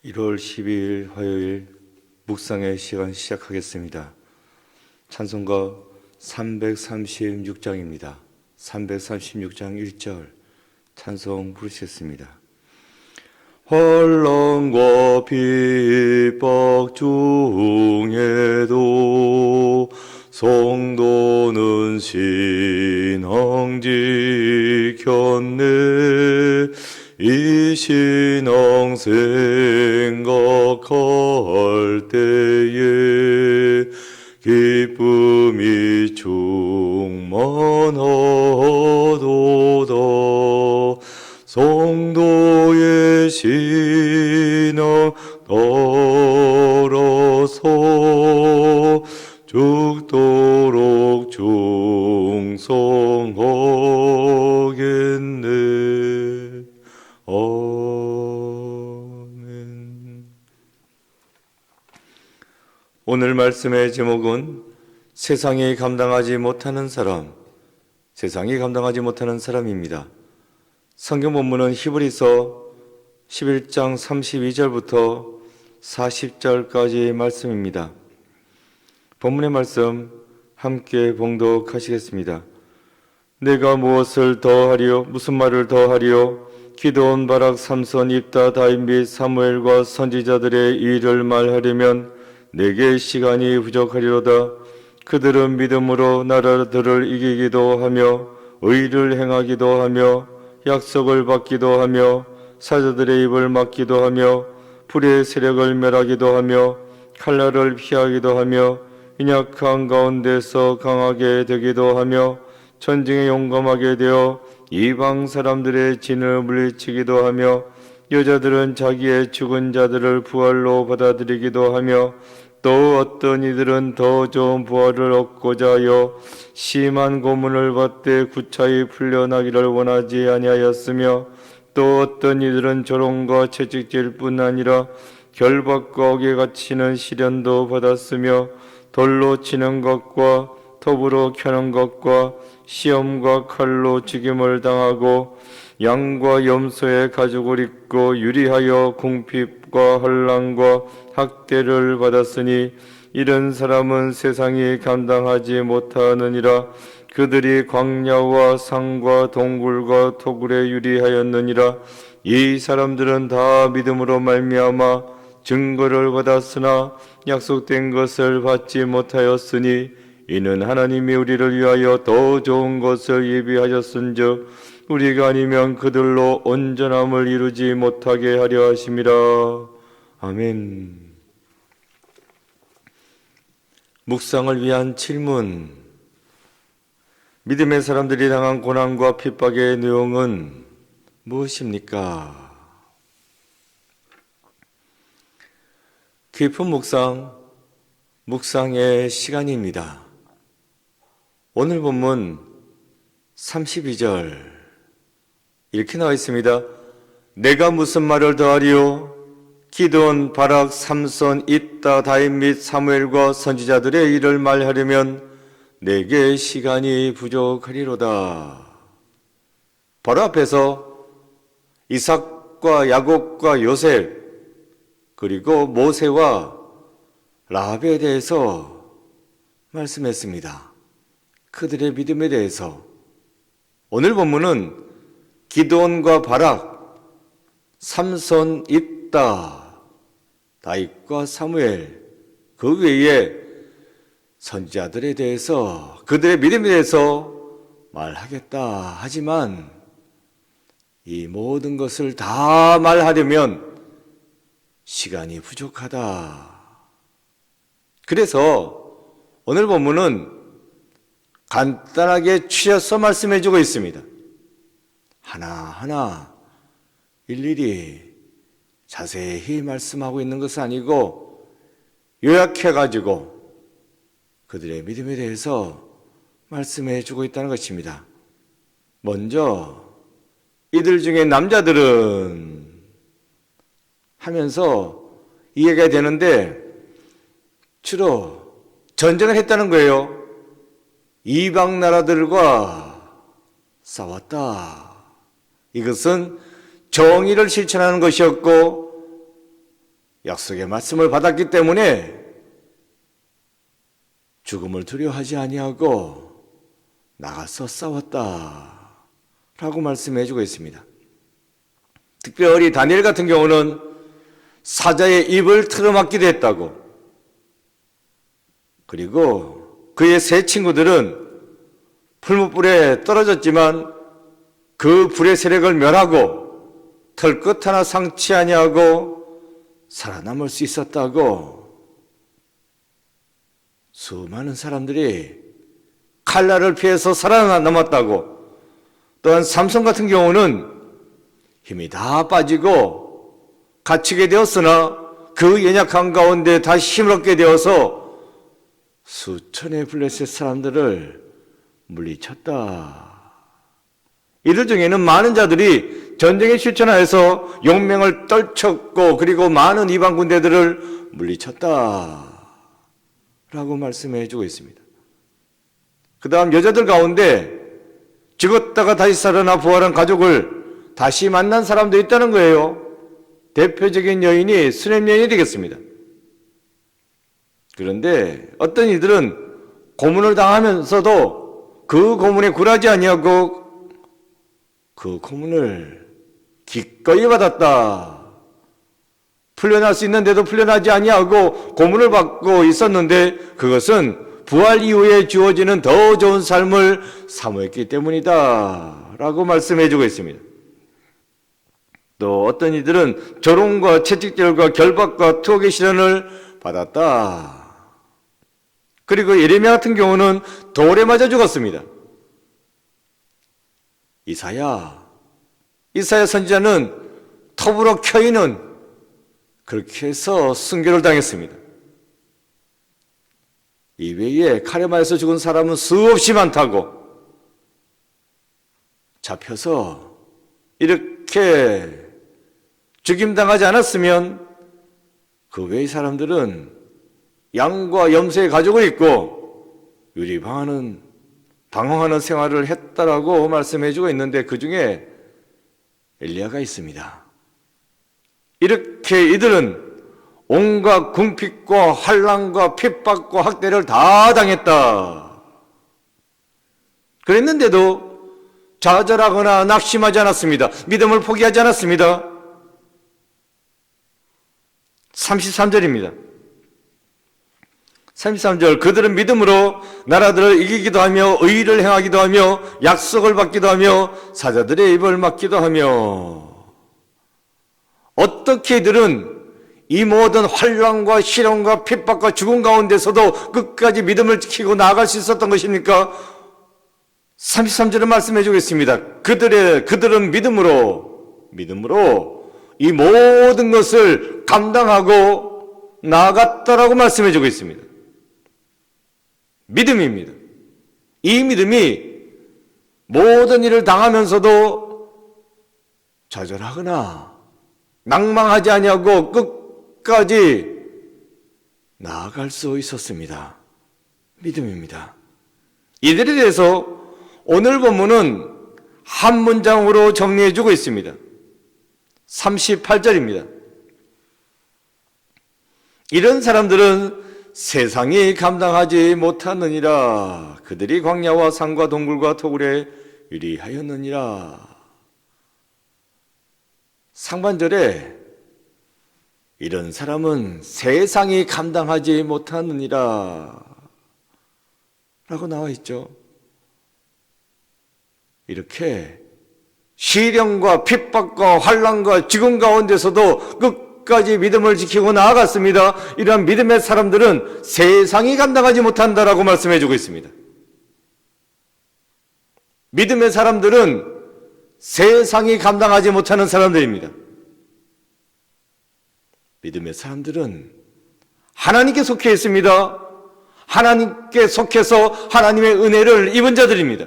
1월 12일 화요일 묵상의 시간 시작하겠습니다. 찬송가 336장입니다. 336장 1절 찬송 부르시겠습니다. 환난과 핍박 중에도 성도는 신앙 지켰네. 이 신앙 생각할 때에 기쁨이 충만하도다. 성도의 신앙 따라서 죽도록 충성하겠네. 아멘. 오늘 말씀의 제목은 세상이 감당하지 못하는 사람, 세상이 감당하지 못하는 사람입니다. 성경 본문은 히브리서 11장 32절부터 40절까지의 말씀입니다. 본문의 말씀 함께 봉독하시겠습니다. 내가 무엇을 더하리요? 무슨 말을 더하리요? 기드온, 바락, 삼손, 입다, 다윗 및 사무엘과 선지자들의 일을 말하려면 내게 시간이 부족하리로다. 그들은 믿음으로 나라들을 이기기도 하며 의를 행하기도 하며 약속을 받기도 하며 사자들의 입을 막기도 하며 불의 세력을 멸하기도 하며 칼날을 피하기도 하며 연약한 가운데서 강하게 되기도 하며 전쟁에 용감하게 되어 이방 사람들의 진을 물리치기도 하며 여자들은 자기의 죽은 자들을 부활로 받아들이기도 하며 또 어떤 이들은 더 좋은 부활을 얻고자 하여 심한 고문을 받되 구차히 풀려나기를 원하지 아니하였으며 또 어떤 이들은 조롱과 채찍질 뿐 아니라 결박과 옥에 갇히는 시련도 받았으며 돌로 치는 것과 톱으로 켜는 것과 시험과 칼로 죽임을 당하고 양과 염소의 가죽을 입고 유리하여 궁핍과 환난과 학대를 받았으니 이런 사람은 세상이 감당하지 못하느니라. 그들이 광야와 산과 동굴과 토굴에 유리하였느니라. 이 사람들은 다 믿음으로 말미암아 증거를 받았으나 약속된 것을 받지 못하였으니 이는 하나님이 우리를 위하여 더 좋은 것을 예비하셨은즉 우리가 아니면 그들로 온전함을 이루지 못하게 하려 하심이라. 아멘. 묵상을 위한 질문. 믿음의 사람들이 당한 고난과 핍박의 내용은 무엇입니까? 깊은 묵상의 시간입니다. 오늘 본문 32절 이렇게 나와 있습니다. 내가 무슨 말을 더하리요? 기드온, 바락, 삼손, 입다, 다윗 및 사무엘과 선지자들의 일을 말하려면 내게 시간이 부족하리로다. 바로 앞에서 이삭과 야곱과 요셉 그리고 모세와 라합에 대해서 말씀했습니다. 그들의 믿음에 대해서. 오늘 본문은 기드온과 바락, 삼손, 입다, 다윗과 사무엘, 그 외에 선지자들에 대해서, 그들의 믿음에 대해서 말하겠다 하지만 이 모든 것을 다 말하려면 시간이 부족하다. 그래서 오늘 본문은 간단하게 추려서 말씀해주고 있습니다. 하나하나 일일이 자세히 말씀하고 있는 것은 아니고 요약해가지고 그들의 믿음에 대해서 말씀해주고 있다는 것입니다. 먼저 이들 중에 남자들은 하면서 이해가 되는데 주로 전쟁을 했다는 거예요. 이방 나라들과 싸웠다. 이것은 정의를 실천하는 것이었고 약속의 말씀을 받았기 때문에 죽음을 두려워하지 아니하고 나가서 싸웠다 라고 말씀해 주고 있습니다. 특별히 다니엘 같은 경우는 사자의 입을 틀어막기도 했다고, 그리고 그의 세 친구들은 풀무불에 떨어졌지만 그 불의 세력을 멸하고 털끝 하나 상치 아니하고 살아남을 수 있었다고, 수많은 사람들이 칼날을 피해서 살아남았다고, 또한 삼손 같은 경우는 힘이 다 빠지고 갇히게 되었으나 그 연약한 가운데 다시 힘을 얻게 되어서 수천의 블레셋 사람들을 물리쳤다. 이들 중에는 많은 자들이 전쟁에 실천하여서 용맹을 떨쳤고 그리고 많은 이방 군대들을 물리쳤다 라고 말씀해 주고 있습니다. 그 다음 여자들 가운데 죽었다가 다시 살아나 부활한 가족을 다시 만난 사람도 있다는 거예요. 대표적인 여인이 수냄 여인이 되겠습니다. 그런데 어떤 이들은 고문을 당하면서도 그 고문에 굴하지 아니하고 그 고문을 기꺼이 받았다. 풀려날 수 있는데도 풀려나지 아니하고 고문을 받고 있었는데 그것은 부활 이후에 주어지는 더 좋은 삶을 사모했기 때문이다 라고 말씀해 주고 있습니다. 또 어떤 이들은 조롱과 채찍질과 결박과 투옥의 시련을 받았다. 그리고 예레미야 같은 경우는 돌에 맞아 죽었습니다. 이사야 선지자는 톱으로 켜이는 그렇게 해서 순교를 당했습니다. 이외에 칼에 맞아서 죽은 사람은 수없이 많다고, 잡혀서 이렇게 죽임당하지 않았으면 그 외의 사람들은 양과 염소의 가족을 입고 방황하는 생활을 했다라고 말씀해 주고 있는데 그 중에 엘리야가 있습니다. 이렇게 이들은 온갖 궁핍과 환난과 핍박과 학대를 다 당했다. 그랬는데도 좌절하거나 낙심하지 않았습니다. 믿음을 포기하지 않았습니다. 33절입니다. 33절, 그들은 믿음으로 나라들을 이기기도 하며 의를 행하기도 하며 약속을 받기도 하며 사자들의 입을 막기도 하며. 어떻게 이들은 이 모든 환난과 시련과 핍박과 죽음 가운데서도 끝까지 믿음을 지키고 나아갈 수 있었던 것입니까? 33절을 말씀해 주겠습니다. 그들은 믿음으로 이 모든 것을 감당하고 나아갔다라고 말씀해 주고 있습니다. 믿음입니다. 이 믿음이 모든 일을 당하면서도 좌절하거나 낭망하지 아니하고 끝까지 나아갈 수 있었습니다. 믿음입니다. 이들에 대해서 오늘 본문은 한 문장으로 정리해 주고 있습니다. 38절입니다. 이런 사람들은 세상이 감당하지 못하느니라. 그들이 광야와 산과 동굴과 토굴에 유리하였느니라. 상반절에 이런 사람은 세상이 감당하지 못하느니라 라고 나와 있죠. 이렇게 시련과 핍박과 환난과 죽음 가운데서도 끝까지 믿음을 지키고 나아갔습니다. 이러한 믿음의 사람들은 세상이 감당하지 못한다라고 말씀해 주고 있습니다. 믿음의 사람들은 세상이 감당하지 못하는 사람들입니다. 믿음의 사람들은 하나님께 속해 있습니다. 하나님께 속해서 하나님의 은혜를 입은 자들입니다.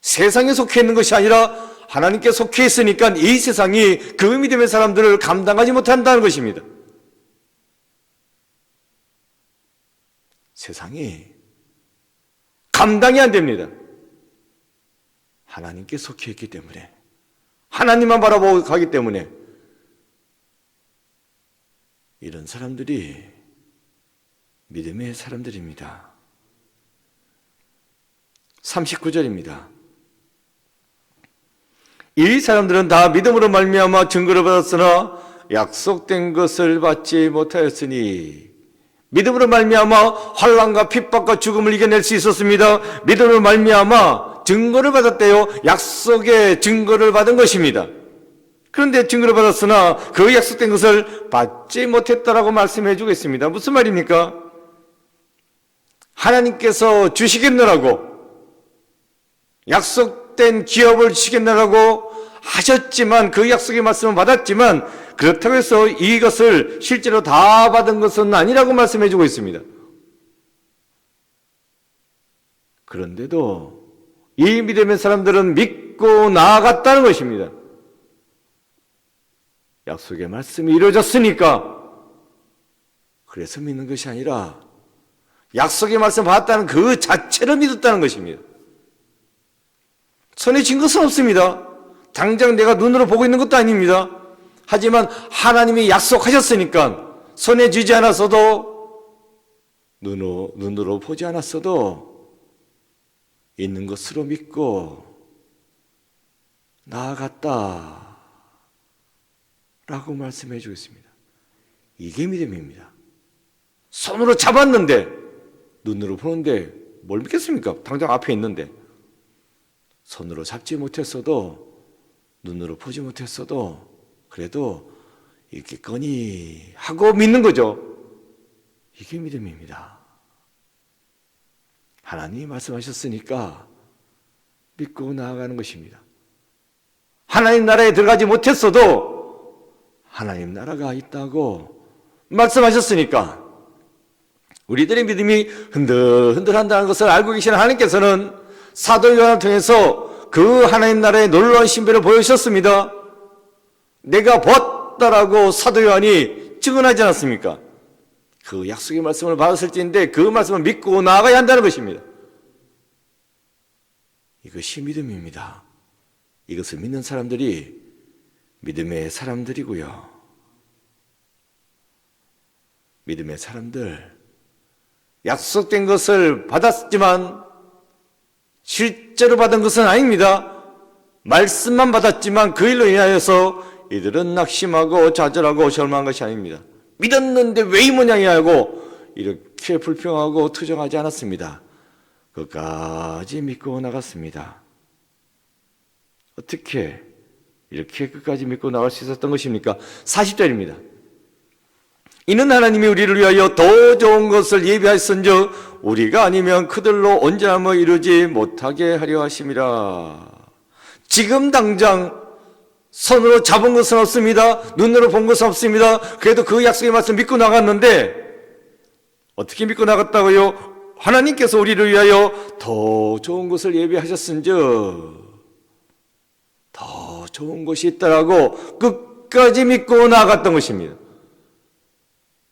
세상에 속해 있는 것이 아니라 하나님께 속해 있으니까 이 세상이 그 믿음의 사람들을 감당하지 못한다는 것입니다. 세상이 감당이 안 됩니다. 하나님께 속해 있기 때문에, 하나님만 바라보고 가기 때문에 이런 사람들이 믿음의 사람들입니다. 39절입니다. 이 사람들은 다 믿음으로 말미암아 증거를 받았으나 약속된 것을 받지 못하였으니, 믿음으로 말미암아 환난과 핍박과 죽음을 이겨낼 수 있었습니다. 믿음으로 말미암아 증거를 받았대요. 약속의 증거를 받은 것입니다. 그런데 증거를 받았으나 그 약속된 것을 받지 못했다라고 말씀해 주겠습니다. 무슨 말입니까? 하나님께서 주시겠느라고, 약속된 기업을 주시겠느라고 하셨지만, 그 약속의 말씀을 받았지만, 그렇다고 해서 이것을 실제로 다 받은 것은 아니라고 말씀해 주고 있습니다. 그런데도 이 믿음의 사람들은 믿고 나아갔다는 것입니다. 약속의 말씀이 이루어졌으니까, 그래서 믿는 것이 아니라 약속의 말씀을 받았다는 그 자체를 믿었다는 것입니다. 손에 쥔 것은 없습니다. 당장 내가 눈으로 보고 있는 것도 아닙니다. 하지만 하나님이 약속하셨으니까, 손에 쥐지 않았어도, 눈으로 보지 않았어도 있는 것으로 믿고 나아갔다 라고 말씀해 주겠습니다. 이게 믿음입니다. 손으로 잡았는데, 눈으로 보는데 뭘 믿겠습니까? 당장 앞에 있는데. 손으로 잡지 못했어도, 눈으로 보지 못했어도 그래도 있겠거니 하고 믿는 거죠. 이게 믿음입니다. 하나님이 말씀하셨으니까 믿고 나아가는 것입니다. 하나님 나라에 들어가지 못했어도 하나님 나라가 있다고 말씀하셨으니까, 우리들의 믿음이 흔들흔들한다는 것을 알고 계시는 하나님께서는 사도 요한을 통해서 그 하나님 나라의 놀라운 신비를 보여주셨습니다. 내가 보았다라고 사도 요한이 증언하지 않았습니까? 그 약속의 말씀을 받았을지인데 그 말씀을 믿고 나아가야 한다는 것입니다. 이것이 믿음입니다. 이것을 믿는 사람들이 믿음의 사람들이고요. 믿음의 사람들, 약속된 것을 받았지만 실제로 받은 것은 아닙니다. 말씀만 받았지만 그 일로 인하여서 이들은 낙심하고 좌절하고 절망한 것이 아닙니다. 믿었는데 왜 이 모양이냐고 이렇게 불평하고 투정하지 않았습니다. 끝까지 믿고 나갔습니다. 어떻게 이렇게 끝까지 믿고 나갈 수 있었던 것입니까? 40절입니다. 이는 하나님이 우리를 위하여 더 좋은 것을 예비하셨은즉 우리가 아니면 그들로 언제나 이루지 못하게 하려 하심이라. 지금 당장 손으로 잡은 것은 없습니다. 눈으로 본 것은 없습니다. 그래도 그 약속의 말씀 믿고 나갔는데, 어떻게 믿고 나갔다고요? 하나님께서 우리를 위하여 더 좋은 것을 예비하셨은즉, 더 좋은 것이 있다라고 끝까지 믿고 나갔던 것입니다.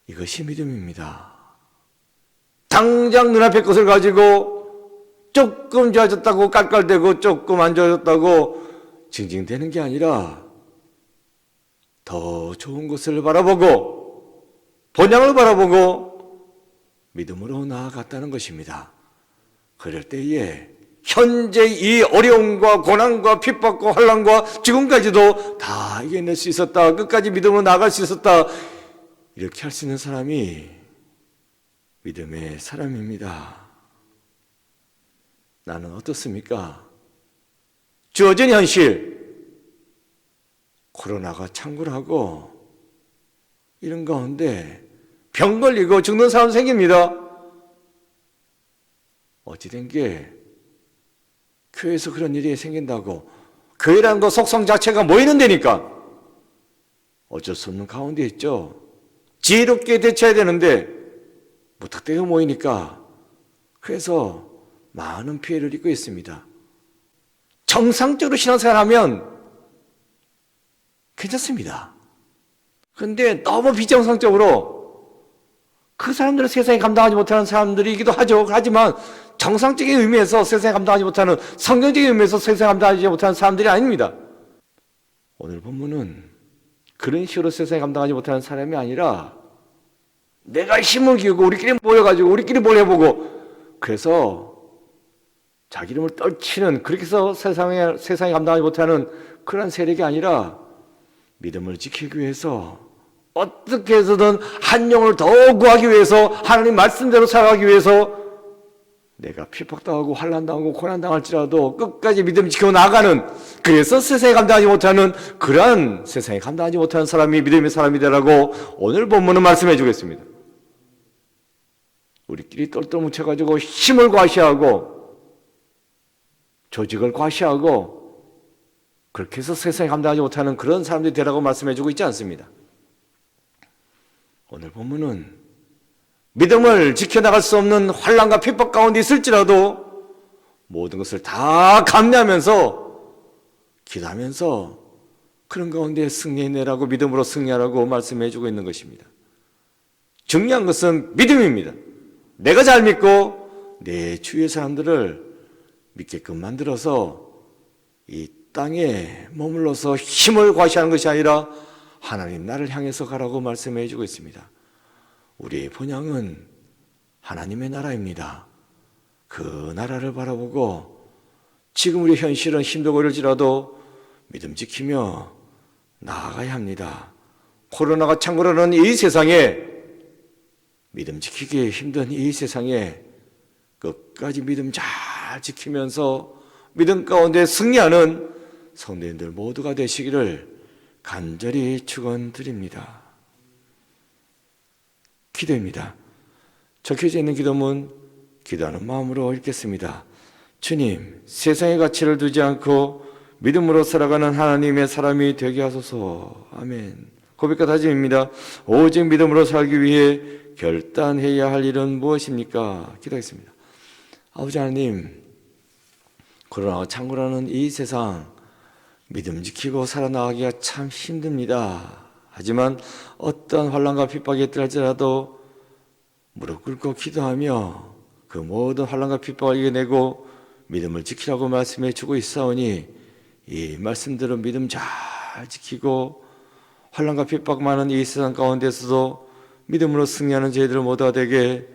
이것이 믿음입니다. 당장 눈앞의 것을 가지고 조금 좋아졌다고 깔깔대고 조금 안 좋아졌다고 징징대는 게 아니라 더 좋은 것을 바라보고 본향을 바라보고 믿음으로 나아갔다는 것입니다. 그럴 때에 현재 이 어려움과 고난과 핍박과 환난과 죽음까지도 다 이겨낼 수 있었다, 끝까지 믿음으로 나아갈 수 있었다, 이렇게 할 수 있는 사람이 믿음의 사람입니다. 나는 어떻습니까? 주어진 현실, 코로나가 창궐하고 이런 가운데 병 걸리고 죽는 사람 생깁니다. 어찌된 게 교회에서 그런 일이 생긴다고, 교회라는 거 속성 자체가 모이는 데니까 어쩔 수 없는 가운데 있죠. 지혜롭게 대처해야 되는데 무턱대고 모이니까 그래서 많은 피해를 입고 있습니다. 정상적으로 신앙생활하면 괜찮습니다. 그런데 너무 비정상적으로 그 사람들은 세상에 감당하지 못하는 사람들이기도 하죠. 하지만 정상적인 의미에서 세상에 감당하지 못하는, 성경적인 의미에서 세상에 감당하지 못하는 사람들이 아닙니다. 오늘 본문은 그런 식으로 세상에 감당하지 못하는 사람이 아니라 내가 힘을 기우고 우리끼리 모여가지고 우리끼리 뭘 해보고 그래서 자기 이름을 떨치는 그렇게 해서 세상이 감당하지 못하는 그런 세력이 아니라 믿음을 지키기 위해서 어떻게 해서든 한 영혼을 더 구하기 위해서 하나님 말씀대로 살아가기 위해서 내가 핍박당하고 환난당하고 고난당할지라도 끝까지 믿음 지키고 나아가는 그래서 세상에 감당하지 못하는 그러한 세상에 감당하지 못하는 사람이 믿음의 사람이 되라고 오늘 본문은 말씀해 주겠습니다. 우리끼리 똘똘 뭉쳐가지고 힘을 과시하고 조직을 과시하고 그렇게 해서 세상에 감당하지 못하는 그런 사람들이 되라고 말씀해 주고 있지 않습니다. 오늘 본문은 믿음을 지켜나갈 수 없는 환난과 핍박 가운데 있을지라도 모든 것을 다 감내하면서 기도하면서 그런 가운데 승리해내라고 믿음으로 승리하라고 말씀해 주고 있는 것입니다. 중요한 것은 믿음입니다. 내가 잘 믿고 내 주위의 사람들을 믿게끔 만들어서 이 땅에 머물러서 힘을 과시하는 것이 아니라 하나님 나를 향해서 가라고 말씀해 주고 있습니다. 우리의 본향은 하나님의 나라입니다. 그 나라를 바라보고 지금 우리 현실은 힘들고 이럴지라도 믿음 지키며 나아가야 합니다. 코로나가 창궐하는 이 세상에 믿음 지키기 힘든 이 세상에 끝까지 믿음 잘 지키면서 믿음 가운데 승리하는 성도님들 모두가 되시기를 간절히 축원드립니다. 기도입니다. 적혀져 있는 기도문 기도하는 마음으로 읽겠습니다. 주님, 세상의 가치를 두지 않고 믿음으로 살아가는 하나님의 사람이 되게 하소서. 아멘. 고백과 다짐입니다. 오직 믿음으로 살기 위해 결단해야 할 일은 무엇입니까? 기도하겠습니다. 아버지 하나님, 코로나가 창궐하는 이 세상 믿음 지키고 살아나가기가 참 힘듭니다. 하지만 어떤 환난과 핍박이 있더라도 무릎 꿇고 기도하며 그 모든 환난과 핍박을 이겨내고 믿음을 지키라고 말씀해 주고 있사오니 이 말씀대로 믿음 잘 지키고 환난과 핍박 많은 이 세상 가운데서도 믿음으로 승리하는 저희들 모두가 되게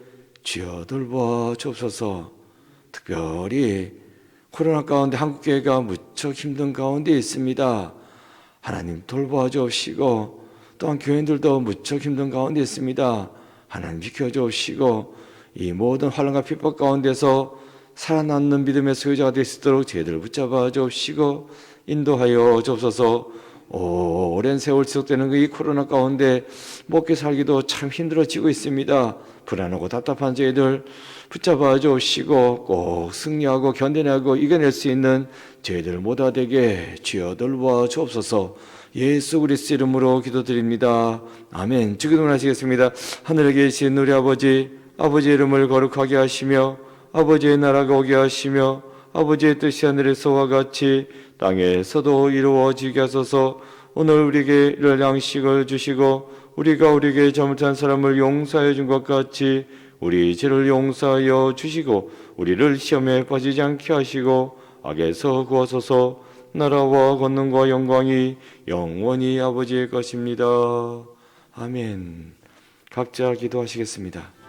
주여 돌보아 주옵소서. 특별히 코로나 가운데 한국교회가 무척 힘든 가운데 있습니다. 하나님 돌보아 주옵시고 또한 교인들도 무척 힘든 가운데 있습니다. 하나님 지켜주옵시고 이 모든 환난과 핍박 가운데서 살아남는 믿음의 소유자가 될 수 있도록 저희들을 붙잡아 주옵시고 인도하여 주옵소서. 오랜 세월 지속되는 이 코로나 가운데 먹고 살기도 참 힘들어지고 있습니다. 불안하고 답답한 저희들 붙잡아 주옵시고 꼭 승리하고 견뎌내고 이겨낼 수 있는 저희들 모두 되게 주여 돌보아 주옵소서. 예수 그리스도 이름으로 기도드립니다. 아멘. 주기도문 하시겠습니다. 하늘에 계신 우리 아버지, 아버지의 이름을 거룩하게 하시며 아버지의 나라가 오게 하시며 아버지의 뜻이 하늘에서와 같이 땅에서도 이루어지게 하소서. 오늘 우리에게 이럴 양식을 주시고 우리가 우리에게 잘못한 사람을 용서해 준 것 같이 우리 죄를 용서하여 주시고 우리를 시험에 빠지지 않게 하시고 악에서 구하소서. 나라와 권능과 영광이 영원히 아버지의 것입니다. 아멘. 각자 기도하시겠습니다.